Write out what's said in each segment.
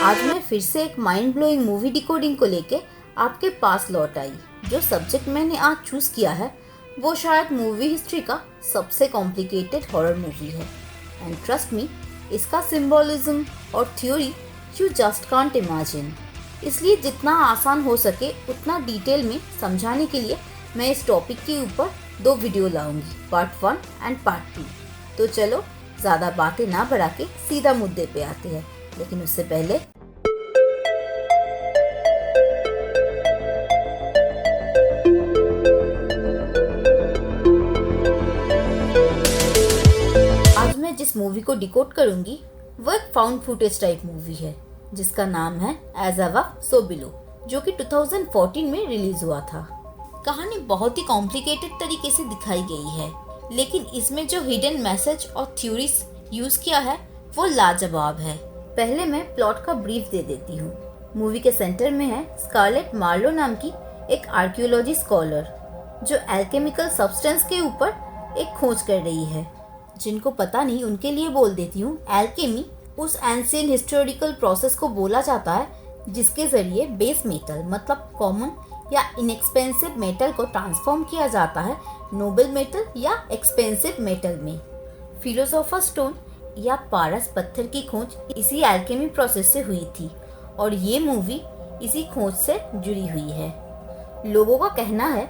आज मैं फिर से एक माइंड ब्लोइंग मूवी डिकोडिंग को लेके आपके पास लौट आई। जो सब्जेक्ट मैंने आज चूज किया है वो शायद मूवी हिस्ट्री का सबसे कॉम्प्लिकेटेड हॉरर मूवी है। एंड ट्रस्ट मी, इसका सिंबोलिज्म और theory you just can't imagine. इसलिए जितना आसान हो सके उतना डिटेल में समझाने के लिए मैं इस टॉपिक के ऊपर 2 वीडियो लाऊंगी, पार्ट 1 एंड पार्ट 2। तो चलो ज़्यादा बातें ना बढ़ा के सीधा मुद्दे पे आते हैं। लेकिन उससे पहले आज मैं जिस मूवी को डिकोड करूंगी वो एक फाउंड फुटेज टाइप मूवी है जिसका नाम है एज अबव सो बिलो, जो कि 2014 में रिलीज हुआ था। कहानी बहुत ही कॉम्प्लिकेटेड तरीके से दिखाई गई है, लेकिन इसमें जो हिडन मैसेज और थ्योरीज यूज किया है वो लाजवाब है। पहले मैं प्लॉट का ब्रीफ दे देती हूँ। मूवी के सेंटर में है स्कारलेट मार्लो नाम की एक आर्कियोलॉजी स्कॉलर जो एल्केमिकल सब्सटेंस के ऊपर एक खोज कर रही है। जिनको पता नहीं उनके लिए बोल देती हूँ, एल्केमी उस एंशिएंट हिस्टोरिकल प्रोसेस को बोला जाता है जिसके जरिए बेस मेटल मतलब कॉमन या इनएक्सपेंसिव मेटल को ट्रांसफॉर्म किया जाता है नोबल मेटल या एक्सपेंसिव मेटल में। फिलोसोफर स्टोन या पारस पत्थर की खोज इसी एल्केमी प्रोसेस से हुई थी और ये मूवी इसी खोज से जुड़ी हुई है। लोगों का कहना है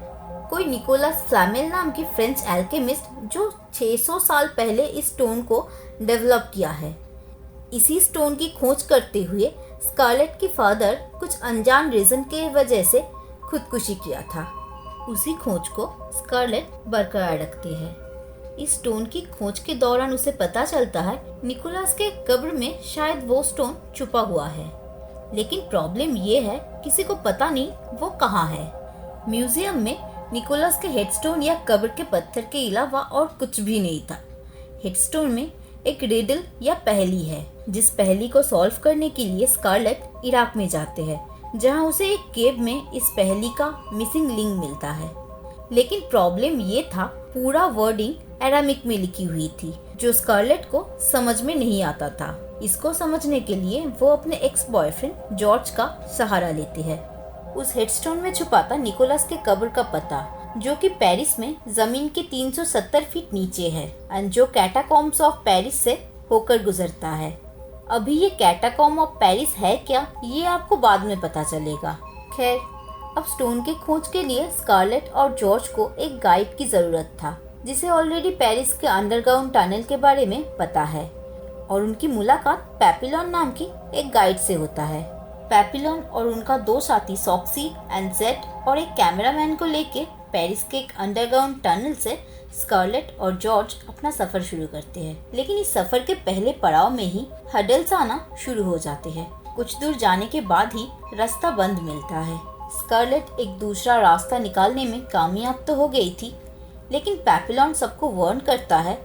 कोई निकोलस फ्लैमेल नाम की फ्रेंच एल्केमिस्ट जो 600 साल पहले इस स्टोन को डेवलप किया है। इसी स्टोन की खोज करते हुए स्कारलेट की फादर कुछ अनजान रीजन के वजह से खुदकुशी किया था। उसी खोज को स्कारलेट बरकरार रखती है। इस स्टोन की खोज के दौरान उसे पता चलता है निकोलस के कब्र में शायद वो स्टोन छुपा हुआ है, लेकिन प्रॉब्लम ये है किसी को पता नहीं वो कहाँ है। म्यूजियम में निकोलस के हेडस्टोन या कब्र के पत्थर के अलावा और कुछ भी नहीं था। हेडस्टोन में एक रिडल या पहेली है, जिस पहेली को सॉल्व करने के लिए स्कारलेट इराक में जाते हैं, जहां उसे एक केव में इस पहेली का मिसिंग लिंक मिलता है। लेकिन प्रॉब्लम ये था पूरा वर्डिंग अरामिक में लिखी हुई थी जो स्कारलेट को समझ में नहीं आता था। इसको समझने के लिए वो अपने एक्स बॉयफ्रेंड जॉर्ज का सहारा लेती है। उस हेडस्टोन में छुपा था निकोलस के कब्र का पता, जो कि पेरिस में जमीन के 370 फीट नीचे है एंड जो कैटाकॉम्ब्स ऑफ पेरिस से होकर गुजरता है। अभी ये कैटाकॉम्ब ऑफ पेरिस है क्या, ये आपको बाद में पता चलेगा। खैर, अब स्टोन के खोज के लिए स्कारलेट और जॉर्ज को एक गाइड की जरूरत था जिसे ऑलरेडी पेरिस के अंडरग्राउंड टनल के बारे में पता है, और उनकी मुलाकात पैपिलॉन नाम की एक गाइड से होता है। पैपिलॉन और उनका 2 साथी सॉक्सी एंड जेड और एक कैमरामैन को लेके पेरिस के एक अंडरग्राउंड टनल से स्कारलेट और जॉर्ज अपना सफर शुरू करते हैं। लेकिन इस सफर के पहले पड़ाव में ही हडल्स आना शुरू हो जाते हैं। कुछ दूर जाने के बाद ही रास्ता बंद मिलता है। स्कारलेट एक दूसरा रास्ता निकालने में कामयाब तो हो गई थी, लेकिन पैपिलॉन सबको वार्न करता है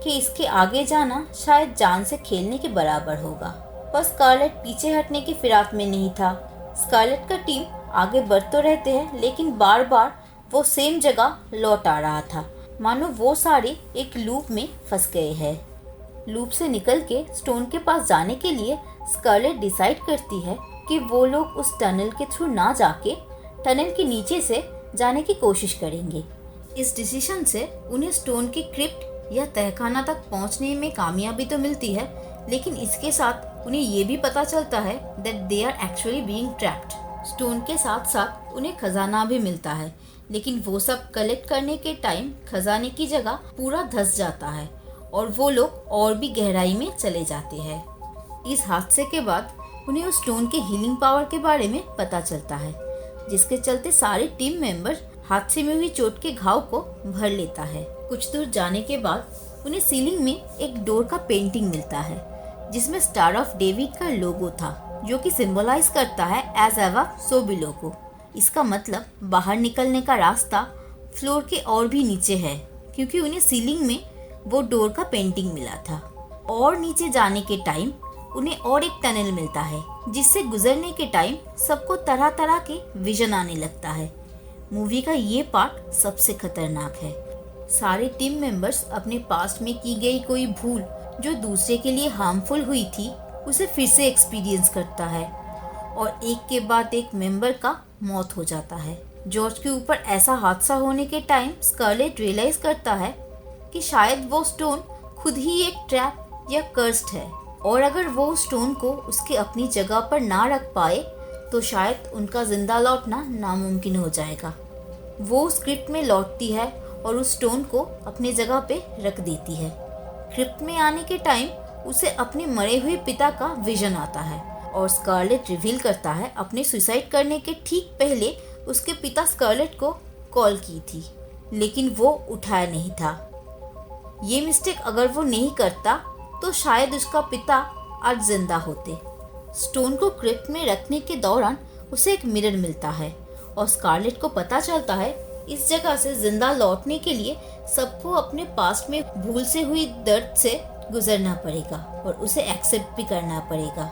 कि इसके आगे जाना शायद जान से खेलने के बराबर होगा। पर स्कारलेट पीछे हटने की फिराक में नहीं था। स्कारलेट का टीम आगे बढ़ तो रहते हैं, लेकिन बार बार वो सेम जगह लौट आ रहा था, मानो वो सारे एक लूप में फंस गए हैं। लूप से निकल के स्टोन के पास जाने के लिए स्कारलेट डिसाइड करती है कि वो लोग उस टनल के थ्रू ना जाके टनल के नीचे से जाने की कोशिश करेंगे। इस डिसीजन से उन्हें स्टोन के क्रिप्ट या तहखाना तक पहुंचने में कामयाबी तो मिलती है, लेकिन इसके साथ उन्हें ये भी पता चलता है that they are actually being trapped. Stone के साथ साथ उन्हें खजाना भी मिलता है, लेकिन वो सब कलेक्ट करने के टाइम खजाने की जगह पूरा धंस जाता है और वो लोग और भी गहराई में चले जाते हैं। इस हादसे के बाद उन्हें उस स्टोन के हीलिंग पावर के बारे में पता चलता है, जिसके चलते सारे टीम मेंबर हादसे में हुई चोट के घाव को भर लेता है। कुछ दूर जाने के बाद उन्हें सीलिंग में एक डोर का पेंटिंग मिलता है जिसमें स्टार ऑफ डेविड का लोगो था, जो कि सिंबलाइज करता है एज अबव सो बिलो को। इसका मतलब बाहर निकलने का रास्ता फ्लोर के और भी नीचे है, क्योंकि उन्हें सीलिंग में वो डोर का पेंटिंग मिला था। और नीचे जाने के टाइम उन्हें और एक टनल मिलता है जिससे गुजरने के टाइम सबको तरह तरह के विजन आने लगता है। मूवी का ये पार्ट सबसे खतरनाक है। सारे टीम मेंबर्स अपने पास्ट में की गई कोई भूल जो दूसरे के लिए हार्मफुल हुई थी उसे फिर से एक्सपीरियंस करता है और एक के बाद एक मेंबर का मौत हो जाता है। जॉर्ज के ऊपर ऐसा हादसा होने के टाइम स्कारलेट रियलाइज करता है कि शायद वो स्टोन खुद ही एक ट्रैप या कर्स्ड है, और अगर वो स्टोन को उसके अपनी जगह पर ना रख पाए तो शायद उनका जिंदा लौटना नामुमकिन हो जाएगा। वो स्क्रिप्ट में लौटती है और उस स्टोन को अपनी जगह पे रख देती है। क्रिप्ट में आने के टाइम उसे अपने मरे हुए पिता का विजन आता है और स्कारलेट रिवील करता है अपने सुसाइड करने के ठीक पहले उसके पिता स्कारलेट को कॉल की थी, लेकिन वो उठाया नहीं था। ये मिस्टेक अगर वो नहीं करता तो शायद उसका पिता आज जिंदा होते। स्टोन को क्रिप्ट में रखने के दौरान उसे एक मिरर मिलता है और स्कारलेट को पता चलता है इस जगह से जिंदा लौटने के लिए सबको अपने पास्ट में भूल से हुई दर्द से गुजरना पड़ेगा और उसे एक्सेप्ट भी करना पड़ेगा।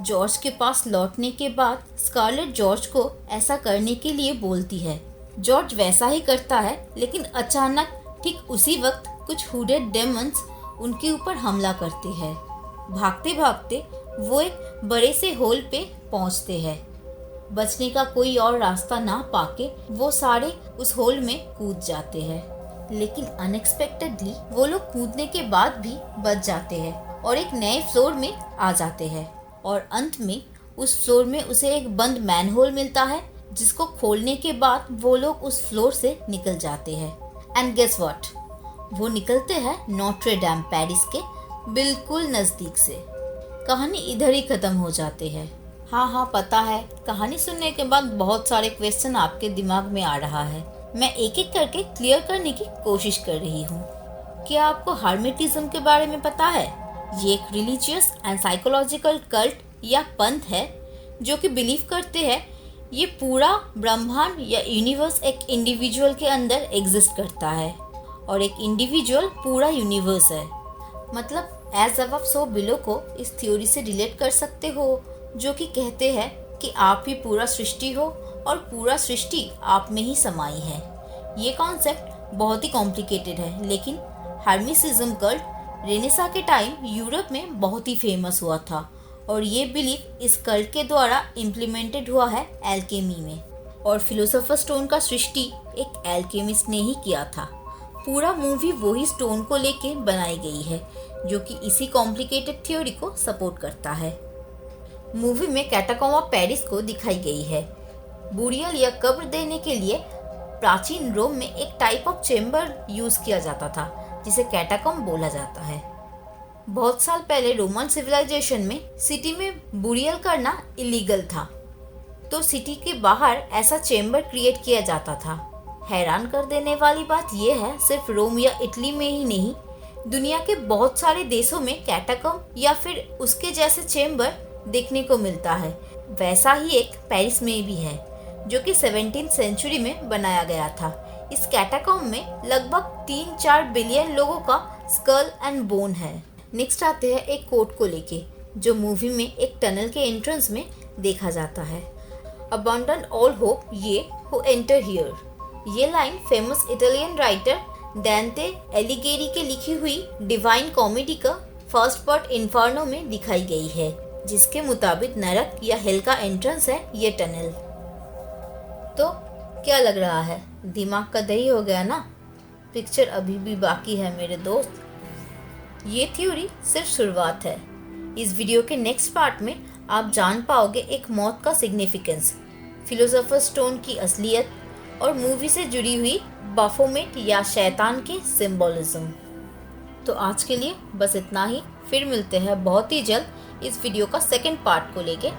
जॉर्ज के पास लौटने के बाद स्कारलेट जॉर्ज को ऐसा करने के लिए बोलती है। जॉर्ज वैसा ही करता है, लेकिन अचानक ठीक उसी वक्त कुछ हुडेड डेमन्स उनके ऊपर हमला करते हैं। भागते भागते वो एक बड़े से होल पे पहुंचते हैं। बचने का कोई और रास्ता ना पाके वो सारे उस होल में कूद जाते हैं, लेकिन अनएक्सपेक्टेडली वो लोग कूदने के बाद भी बच जाते हैं और एक नए फ्लोर में आ जाते हैं। और अंत में उस फ्लोर में उसे एक बंद मैनहोल मिलता है, जिसको खोलने के बाद वो लोग उस फ्लोर से निकल जाते हैं। एंड गेस व्हाट, वो निकलते हैं नोट्रे डेम पेरिस के बिल्कुल नज़दीक से। कहानी इधर ही ख़त्म हो जाती है। हाँ, पता है, कहानी सुनने के बाद बहुत सारे क्वेश्चन आपके दिमाग में आ रहा है। मैं एक एक करके क्लियर करने की कोशिश कर रही हूँ। क्या आपको हर्मेटिज्म के बारे में पता है? ये एक रिलीजियस एंड साइकोलॉजिकल कल्ट या पंथ है जो कि बिलीव करते हैं ये पूरा ब्रह्मांड या यूनिवर्स एक इंडिविजुअल के अंदर एग्जिस्ट करता है और एक इंडिविजुअल पूरा यूनिवर्स है। मतलब एज अबव सो बिलो को इस थ्योरी से रिलेट कर सकते हो, जो कि कहते हैं कि आप ही पूरा सृष्टि हो और पूरा सृष्टि आप में ही समाई है। ये कॉन्सेप्ट बहुत ही कॉम्प्लिकेटेड है, लेकिन हर्मेटिज्म कल्ट रेनेसां के टाइम यूरोप में बहुत ही फेमस हुआ था और ये बिलीफ इस कल्ट के द्वारा इम्प्लीमेंटेड हुआ है एल्केमी में। और फिलोसोफर स्टोन का सृष्टि एक एल्केमिस्ट ने ही किया था। पूरा मूवी वही स्टोन को लेके बनाई गई है, जो कि इसी कॉम्प्लिकेटेड थ्योरी को सपोर्ट करता है। मूवी में कैटाकोम्ब ऑफ पेरिस को दिखाई गई है। बुरियल या कब्र देने के लिए प्राचीन रोम में एक टाइप ऑफ चेम्बर यूज किया जाता था, जिसे कैटाकोम्ब बोला जाता है। बहुत साल पहले रोमन सिविलाइजेशन में सिटी में बुरियल करना इलीगल था, तो सिटी के बाहर ऐसा चेम्बर क्रिएट किया जाता था। हैरान कर देने वाली बात यह है, सिर्फ रोम या इटली में ही नहीं, दुनिया के बहुत सारे देशों में कैटाकोम्ब या फिर उसके जैसे चेम्बर देखने को मिलता है। वैसा ही एक पेरिस में भी है, जो कि 17th सेंचुरी में बनाया गया था। इस कैटाकोम्ब में लगभग 3-4 बिलियन लोगों का स्कल एंड बोन है। नेक्स्ट आते हैं एक कोट को लेके, जो मूवी में एक टनल के एंट्रेंस में देखा जाता है। अबंडन ऑल होप ये हु एंटर हियर। ये लाइन फेमस इटालियन राइटर दांते एलिगेरी के लिखी हुई डिवाइन कॉमेडी का फर्स्ट पार्ट इन्फर्नो में दिखाई गई है, जिसके मुताबिक नरक या हेल का एंट्रेंस है ये टनल। तो क्या लग रहा है, दिमाग का दही हो गया ना? पिक्चर अभी भी बाकी है मेरे दोस्त। ये थ्योरी सिर्फ शुरुआत है। इस वीडियो के नेक्स्ट पार्ट में आप जान पाओगे एक मौत का सिग्निफिकेंस, फिलोसोफर स्टोन की असलियत और मूवी से जुड़ी हुई बाफोमेट या शैतान के सिंबोलिज्म। तो आज के लिए बस इतना ही। फिर मिलते हैं बहुत ही जल्द इस वीडियो का सेकंड पार्ट को लेके,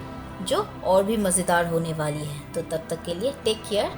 जो और भी मज़ेदार होने वाली है। तो तब तक के लिए टेक केयर।